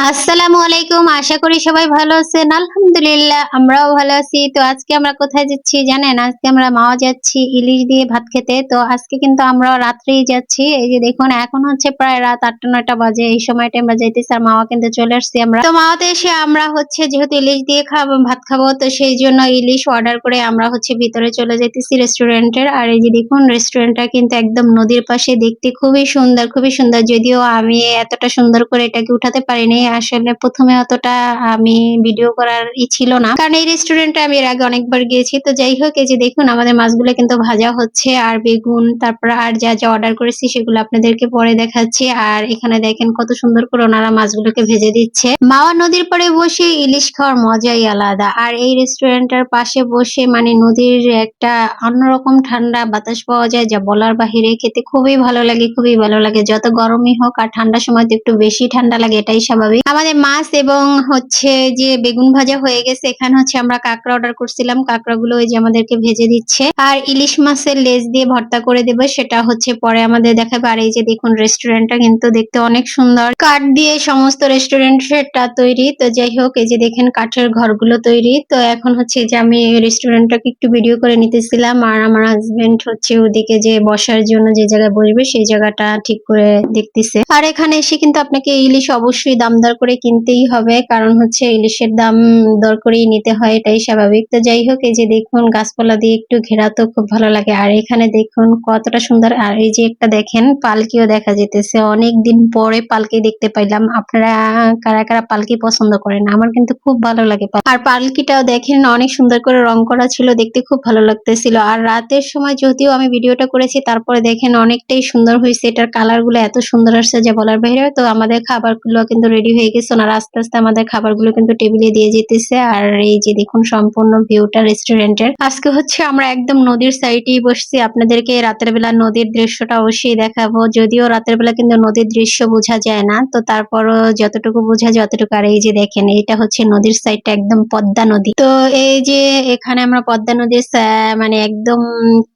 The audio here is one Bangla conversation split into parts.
আসসালামু আলাইকুম। আশা করি সবাই ভালো আছেন। আলহামদুলিল্লাহ আমরাও ভালো আছি। তো আজকে আমরা কোথায় যাচ্ছি জানেন? আজকে আমরা মাওয়া যাচ্ছি ইলিশ দিয়ে ভাত খেতে। তো আজকে কিন্তু আমরা রাত্রেই যাচ্ছি। এই যে দেখুন এখন হচ্ছে প্রায় রাত ৮টা-৯টা বাজে। এই সময়টা আমরা যাইতেছি আর মাওয়া কিন্তু চলে আসছি আমরা। তো মাওয়াতে এসে আমরা হচ্ছে যেহেতু ইলিশ দিয়ে ভাত খাবো তো সেই জন্য ইলিশ অর্ডার করে আমরা হচ্ছে ভিতরে চলে যাইতেছি রেস্টুরেন্টের। আর এই যে দেখুন রেস্টুরেন্টটা কিন্তু একদম নদীর পাশে, দেখতে খুবই সুন্দর, খুবই সুন্দর। যদিও আমি এতটা সুন্দর করে এটাকে উঠাতে পারিনি। আসলে প্রথমে অতটা আমি ভিডিও করার ছিল না, কারণ এই রেস্টুরেন্টে আমি এর আগে অনেকবার গিয়েছি। তো যাই হোক, এই যে দেখুন আমাদের মাছগুলো কিন্তু ভাজা হচ্ছে আর বেগুন, তারপর আর যা যা অর্ডার করেছি সেগুলো আপনাদেরকে পরে দেখাচ্ছি। আর এখানে দেখেন কত সুন্দর করে ওনারা মাছগুলোকে ভেজে দিচ্ছে। মাওয়া নদীর পরে বসে ইলিশ খাওয়ার মজাই আলাদা। আর এই রেস্টুরেন্টের পাশে বসে মানে নদীর একটা অন্যরকম ঠান্ডা বাতাস পাওয়া যায়, যা বলার বাহিরে। খেতে খুবই ভালো লাগে, খুবই ভালো লাগে। যত গরমই হোক, আর ঠান্ডার সময় তো একটু বেশি ঠান্ডা লাগে, এটাই স্বাভাবিক। আমাদের মাছ এবং হচ্ছে যে বেগুন ভাজা হয়ে গেছে। এখানে হচ্ছে আমরা কাঁকড়া অর্ডার করছিলাম, কাঁকড়াগুলো ওই যে আমাদেরকে ভেজে দিচ্ছে। আর ইলিশ মাছের লেজ দিয়ে ভর্তা করে দেবে, সেটা হচ্ছে পরে আমাদের দেখাবে। আর এই যে দেখুন রেস্টুরেন্টটা কিন্তু দেখতে অনেক সুন্দর, কাঠ দিয়ে সমস্ত রেস্টুরেন্টটা তৈরি। তো যাই হোক, এই যে দেখেন কাঠের ঘরগুলো তৈরি। তো এখন হচ্ছে যে আমি রেস্টুরেন্টটাকে একটু ভিডিও করে নিতেছিলাম, আর আমার হাজবেন্ড হচ্ছে ওদিকে যে বসার জন্য যে জায়গায় বসবে সেই জায়গাটা ঠিক করে দেখতেছে। আর এখানে এসে কিন্তু আপনাকে ইলিশ অবশ্যই দাম দর করে কিনতেই হবে, কারণ হচ্ছে ইলিশের দাম দর করেই নিতে হয়, এটাই স্বাভাবিক। তো যাই হোক, এই যে দেখুন গাছপালা দিয়ে একটু ঘেরা, তো খুব ভালো লাগে। আর এখানে দেখুন কতটা সুন্দর। আর এই যে একটা দেখেন পালকিও দেখা যেতেছে, অনেকদিন পরে পালকি দেখতে পাইলাম। আপনারা কারা কারা পালকি পছন্দ করেন? আমার কিন্তু খুব ভালো লাগে। আর পালকিটাও দেখেন অনেক সুন্দর করে রং করা ছিল, দেখতে খুব ভালো লাগতেছিল। আর রাতের সময় যদিও আমি ভিডিওটা করেছি, তারপরে দেখেন অনেকটাই সুন্দর হয়েছে। এটার কালার গুলো এত সুন্দর আসছে যে বলার বাইরে। তো আমাদের খাবারগুলো কিন্তু রেডি হয়ে গেছে, ওনারা আস্তে আস্তে আমাদের খাবারগুলো কিন্তু টেবিলে দিয়ে যেতেছে। আর এই যে দেখুন সম্পূর্ণ ভিউটা রেস্টুরেন্টের। আজকে হচ্ছে আমরা একদম নদীর সাইডেই বসছি, আপনাদেরকে রাতের বেলা নদীর দৃশ্যটা অবশ্যই দেখাবো। যদিও রাতের বেলা কিন্তু নদীর দৃশ্য বোঝা যায় না, তো তারপরও যতটুকু বোঝা যায় অতটুকু। আর এই যে দেখেন এটা হচ্ছে নদীর সাইডটা, একদম পদ্মা নদী। তো এই যে এখানে আমরা পদ্মা নদীর মানে একদম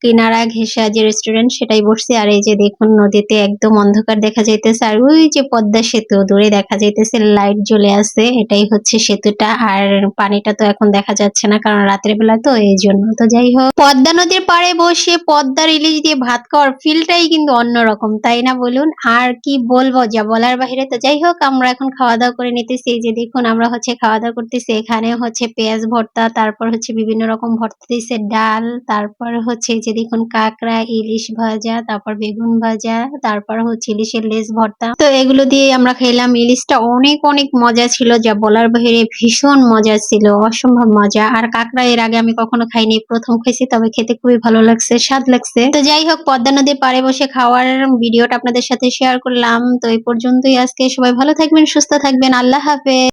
কিনারা ঘেঁষা যে রেস্টুরেন্ট সেটাই বসছি। আর এই যে দেখুন নদীতে একদম অন্ধকার দেখা যাইতেছে, আর ওই যে পদ্মা সেতু দূরে দেখা যাইতেছে, লাইট জ্বলে আছে, এটাই হচ্ছে সেতুটা। আর পানিটা তো এখন দেখা যাচ্ছে না, কারণ রাতের বেলা তো, এই জন্য। তো যাই হোক, পদ্মা নদীর পাড়ে বসে পদ্মার ইলিশ দিয়ে ভাত খাওয়ার ফিলটাই কিন্তু অন্যরকম, তাই না বলুন? আর কি বলবো, যা বলার বাহিরে। তো যাই হোক, আমরা এখন খাওয়া দাওয়া করে নিতেছি। এই যে দেখুন আমরা হচ্ছে খাওয়া দাওয়া করতেছি। এখানে হচ্ছে পেঁয়াজ ভর্তা, তারপর হচ্ছে বিভিন্ন রকম ভর্তা দিচ্ছে, ডাল, তারপর হচ্ছে এই যে দেখুন কাঁকড়া, ইলিশ ভাজা, তারপর বেগুন ভাজা, তারপর হচ্ছে ইলিশের লেজ ভর্তা। তো এগুলো দিয়ে আমরা খেলাম। ইলিশটা অনেক অনেক মজা ছিল, যা বলার বাহিরে। ভীষণ মজা ছিল, অসম্ভব মজা। আর কাঁকড়া এর আগে আমি কখনো খাইনি, প্রথম খাইছি, তবে খেতে খুবই ভালো লাগছে, স্বাদ লাগছে। তো যাই হোক, পদ্মা নদীর পাড়ে বসে খাওয়ার ভিডিওটা আপনাদের সাথে শেয়ার করলাম। তো এই পর্যন্তই আজকে। সবাই ভালো থাকবেন, সুস্থ থাকবেন। আল্লাহ হাফেজ।